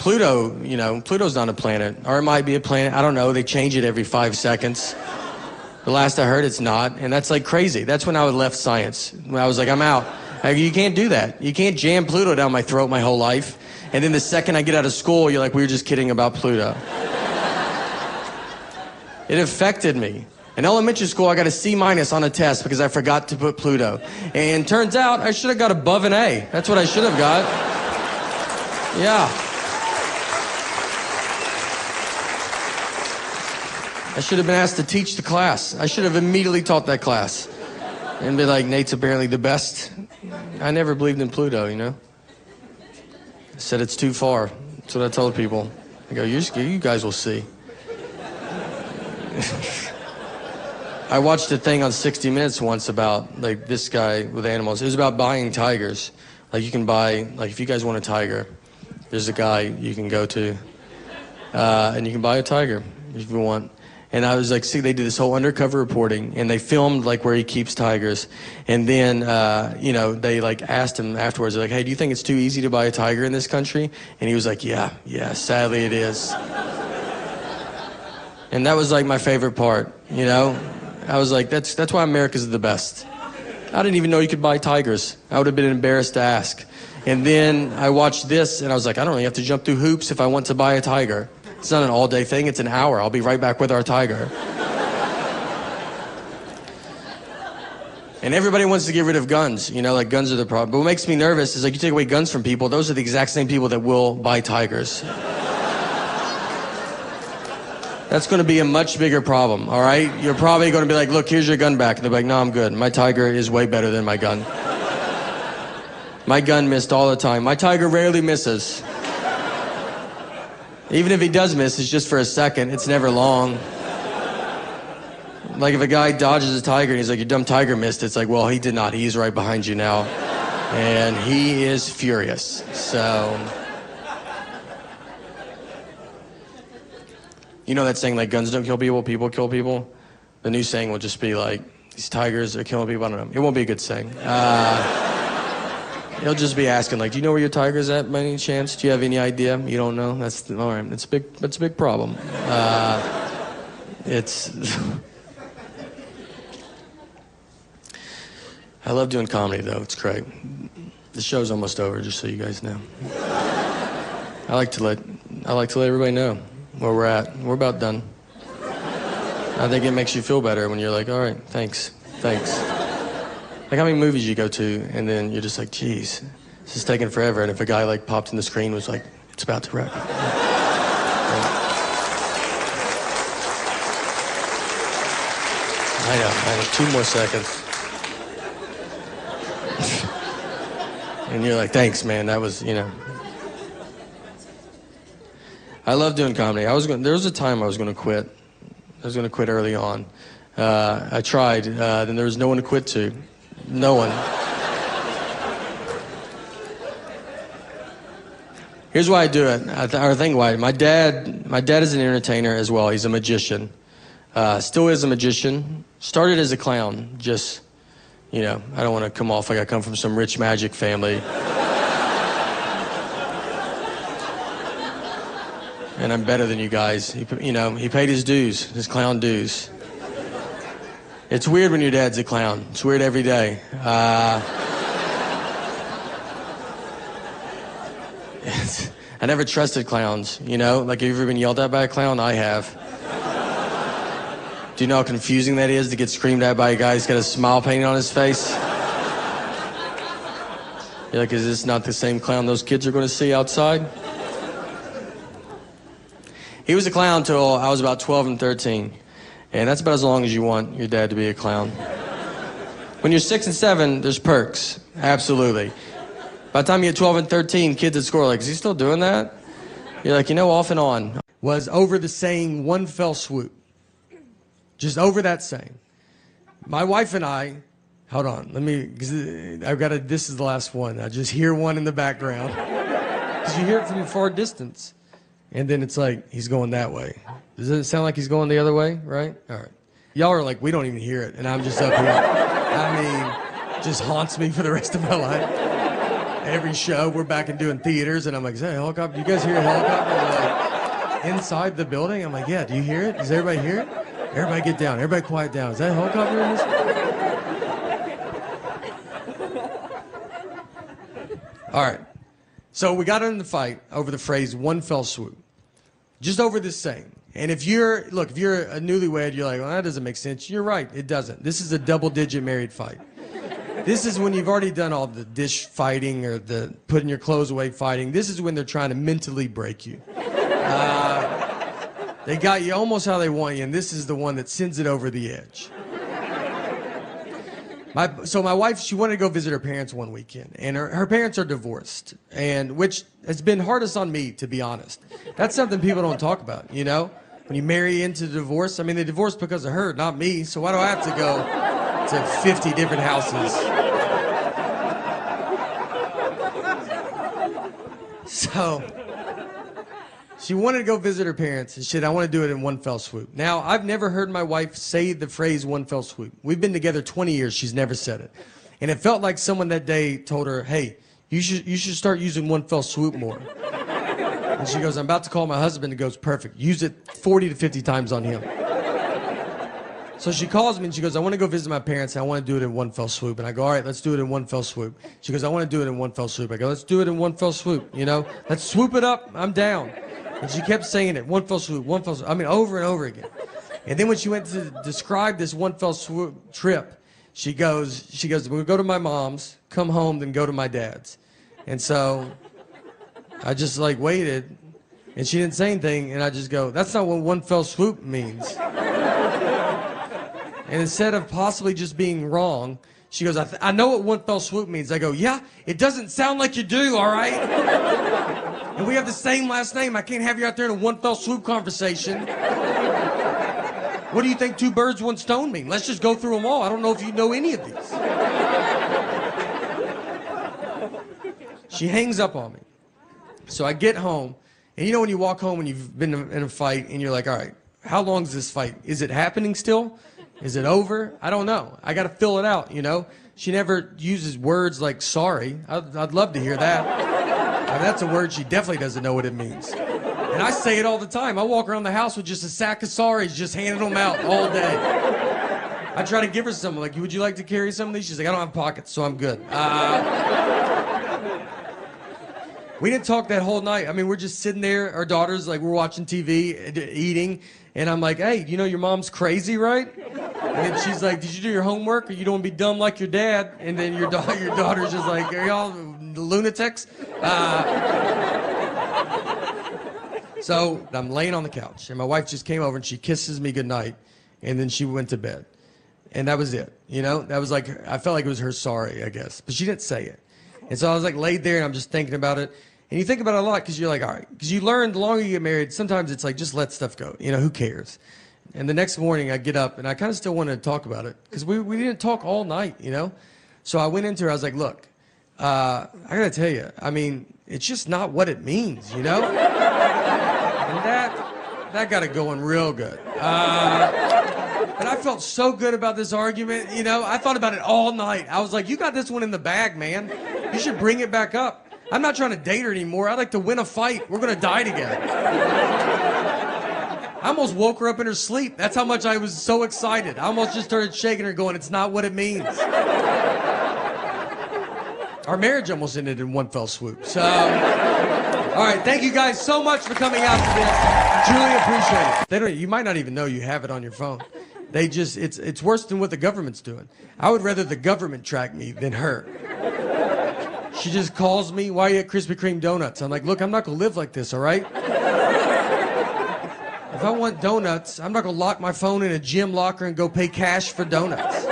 Pluto, you know, Pluto's not a planet. Or it might be a planet. I don't know. They change it every 5 seconds. The last I heard, it's not. And that's like crazy. That's when I left science. When I was like, I'm out. Like, you can't do that. You can't jam Pluto down my throat my whole life. And then the second I get out of school, you're like, we were just kidding about Pluto. It affected me. In elementary school, I got a C- on a test because I forgot to put Pluto. And turns out I should have got above an A. That's what I should have got. Yeah. I should have been asked to teach the class. I should have immediately taught that class. And be like, Nate's apparently the best. I never believed in Pluto, you know? I said it's too far. That's what I told people. I go, you guys will see. I watched a thing on 60 Minutes once about like this guy with animals. It was about buying tigers. Like you can buy, like if you guys want a tiger, there's a guy you can go to, and you can buy a tiger if you want. And I was like, see, they did this whole undercover reporting, and they filmed like where he keeps tigers. And then, you know, they like asked him afterwards, they're like, hey, do you think it's too easy to buy a tiger in this country? And he was like, yeah, sadly it is. And that was like my favorite part, you know? I was like, that's why America's the best. I didn't even know you could buy tigers. I would have been embarrassed to ask. And then I watched this, and I was like, I don't really have to jump through hoops if I want to buy a tiger. It's not an all-day thing, it's an hour. I'll be right back with our tiger. And everybody wants to get rid of guns, you know, like guns are the problem. But what makes me nervous is like you take away guns from people, those are the exact same people that will buy tigers. That's going to be a much bigger problem, all right? You're probably going to be like, look, here's your gun back. And they're like, no, I'm good. My tiger is way better than my gun. My gun missed all the time. My tiger rarely misses. Even if he does miss, it's just for a second. It's never long. Like if a guy dodges a tiger and he's like, your dumb tiger missed, it's like, well, he did not. He's right behind you now. And he is furious. So... You know that saying, like, guns don't kill people, people kill people? The new saying will just be like, these tigers are killing people. I don't know. It won't be a good saying. He'll just be asking, like, do you know where your tiger's at by any chance? Do you have any idea? You don't know? That's all right. That's a big problem. It's... I love doing comedy, though. It's great. The show's almost over, just so you guys know. I like to let everybody know where we're at. We're about done. I think it makes you feel better when you're like, all right, thanks. Like how many movies you go to and then you're just like, geez, this is taking forever. And if a guy like popped in the screen and was like, it's about to wrap. I know, 2 more seconds. And you're like, thanks, man, that was, you know. I love doing comedy. There was a time I was going to quit. I was going to quit early on. I tried, then there was no one to quit to. No one. Here's why I do it. I think why. My dad is an entertainer as well. He's a magician. Still is a magician. Started as a clown. Just, you know, I don't want to come off like I come from some rich magic family. And I'm better than you guys. He paid his dues, his clown dues. It's weird when your dad's a clown. It's weird every day. I never trusted clowns, you know? Like, have you ever been yelled at by a clown? I have. Do you know how confusing that is to get screamed at by a guy who's got a smile painted on his face? You're like, is this not the same clown those kids are going to see outside? He was a clown till I was about 12 and 13. And that's about as long as you want your dad to be a clown. When you're 6 and 7, there's perks. Absolutely. By the time you get 12 and 13, kids at school are like, is he still doing that? You're like, you know, off and on. Was over the saying one fell swoop. Just over that saying. My wife and I, hold on, this is the last one. I just hear one in the background. Because you hear it from a far distance. And then it's like, he's going that way. Does it sound like he's going the other way, right? All right. Y'all are like, we don't even hear it, and I'm just up here. I mean, just haunts me for the rest of my life. every show, we're back and doing theaters, and I'm like, is that a helicopter? You guys hear a helicopter? And they're like, inside the building? I'm like, yeah, do you hear it? Does everybody hear it? Everybody get down. Everybody quiet down. Is that a helicopter in this? All right. So we got in the fight over the phrase one fell swoop. Just over this saying. And if you're a newlywed, you're like, well, that doesn't make sense. You're right, it doesn't. This is a double-digit married fight. This is when you've already done all the dish fighting or the putting your clothes away fighting. This is when they're trying to mentally break you. They got you almost how they want you, and this is the one that sends it over the edge. So my wife, she wanted to go visit her parents one weekend, and her parents are divorced, and which has been hardest on me, to be honest. That's something people don't talk about, you know? When you marry into divorce, I mean, they divorced because of her, not me, so why do I have to go to 50 different houses? So she wanted to go visit her parents, and shit, I want to do it in one fell swoop. Now, I've never heard my wife say the phrase one fell swoop. We've been together 20 years, she's never said it. And it felt like someone that day told her, hey, you should start using one fell swoop more. And she goes, I'm about to call my husband, and goes, perfect, use it 40 to 50 times on him. So she calls me, and she goes, I want to go visit my parents, and I want to do it in one fell swoop. And I go, all right, let's do it in one fell swoop. She goes, I want to do it in one fell swoop. I go, let's do it in one fell swoop, you know? Let's swoop it up, I'm down. And she kept saying it, one fell swoop, I mean, over and over again. And then when she went to describe this one fell swoop trip, she goes, we'll go to my mom's, come home, then go to my dad's. And so I just like waited, and she didn't say anything, and I just go, that's not what one fell swoop means. And instead of possibly just being wrong, she goes, I know what one fell swoop means. I go, yeah, it doesn't sound like you do, all right? And we have the same last name. I can't have you out there in a one fell swoop conversation. What do you think two birds, one stone mean? Let's just go through them all. I don't know if you know any of these. She hangs up on me. So I get home, and you know when you walk home and you've been in a fight, and you're like, all right, how long is this fight? Is it happening still? Is it over? I don't know. I got to fill it out, you know? She never uses words like sorry. I'd love to hear that. And that's a word she definitely doesn't know what it means. And I say it all the time. I walk around the house with just a sack of sorries, just handing them out all day. I try to give her some. Like, would you like to carry some of these? She's like, I don't have pockets, so I'm good. We didn't talk that whole night. I mean, we're just sitting there. Our daughter's like, we're watching TV, eating. And I'm like, hey, you know your mom's crazy, right? And then she's like, did you do your homework, or you don't want to be dumb like your dad? And then your daughter's just like, are y'all lunatics? So I'm laying on the couch, and my wife just came over, and she kisses me goodnight, and then she went to bed. And that was it, you know? That was like, I felt like it was her sorry, I guess. But she didn't say it. And so I was like laid there, and I'm just thinking about it. And you think about it a lot, because you're like, all right. Because you learn the longer you get married, sometimes it's like, just let stuff go. You know, who cares? And the next morning I get up, and I kind of still wanted to talk about it, because we didn't talk all night, you know? So I went into her, I was like, look, I got to tell you, I mean, it's just not what it means, you know? And that got it going real good. But I felt so good about this argument, you know? I thought about it all night. I was like, you got this one in the bag, man. You should bring it back up. I'm not trying to date her anymore. I'd like to win a fight. We're going to die together. I almost woke her up in her sleep. That's how much I was so excited. I almost just started shaking her going, it's not what it means. Our marriage almost ended in one fell swoop. So, all right, thank you guys so much for coming out to this. Truly appreciate it. You might not even know you have it on your phone. It's worse than what the government's doing. I would rather the government track me than her. She just calls me, why are you at Krispy Kreme donuts? I'm like, look, I'm not going to live like this, all right? If I want donuts, I'm not going to lock my phone in a gym locker and go pay cash for donuts.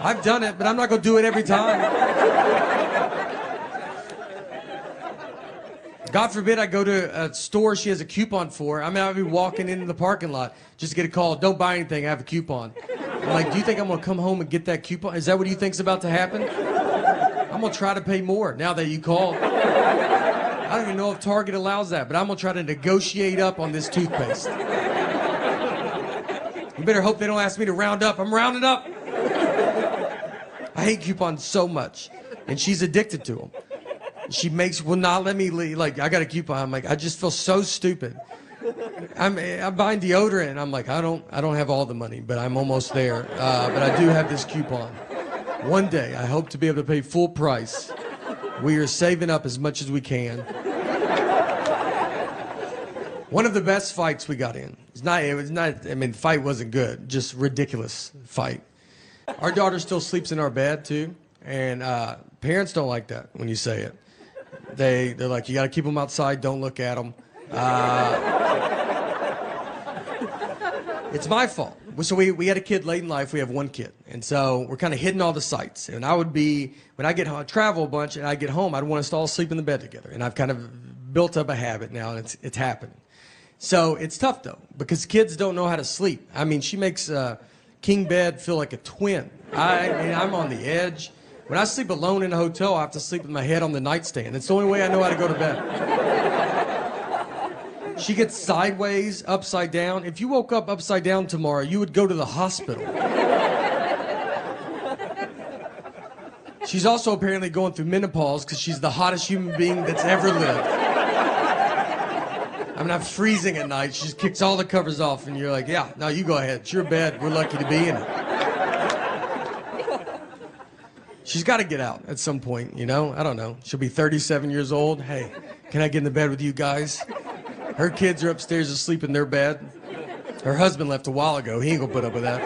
I've done it, but I'm not going to do it every time. God forbid I go to a store she has a coupon for. I mean, I'll be walking into the parking lot, just get a call, don't buy anything, I have a coupon. I'm like, do you think I'm going to come home and get that coupon? Is that what you think's about to happen? I'm going to try to pay more now that you called. I don't even know if Target allows that, but I'm going to try to negotiate up on this toothpaste. You better hope they don't ask me to round up. I'm rounding up. I hate coupons so much. And she's addicted to them. She will not let me leave. Like, I got a coupon. I'm like, I just feel so stupid. I'm buying deodorant. I'm like, I don't have all the money, but I'm almost there. But I do have this coupon. One day, I hope to be able to pay full price. We are saving up as much as we can. One of the best fights we got in. The fight wasn't good, just ridiculous fight. Our daughter still sleeps in our bed too, and parents don't like that when you say it. They're like, you got to keep them outside, don't look at them. It's my fault. So we had a kid late in life. We have one kid, and so we're kind of hitting all the sites. And when I get home, travel a bunch, and I get home, I'd want us to all sleep in the bed together. And I've kind of built up a habit now, and it's happening. So it's tough though, because kids don't know how to sleep. I mean, she makes king bed feel like a twin. I'm on the edge. When I sleep alone in a hotel, I have to sleep with my head on the nightstand. It's the only way I know how to go to bed. She gets sideways, upside down. If you woke up upside down tomorrow, you would go to the hospital. She's also apparently going through menopause because she's the hottest human being that's ever lived. I'm freezing at night. She just kicks all the covers off, and you're like, yeah, no, you go ahead. It's your bed. We're lucky to be in it. She's got to get out at some point, I don't know. She'll be 37 years old. Hey, can I get in the bed with you guys? Her kids are upstairs asleep in their bed. Her husband left a while ago. He ain't gonna put up with that.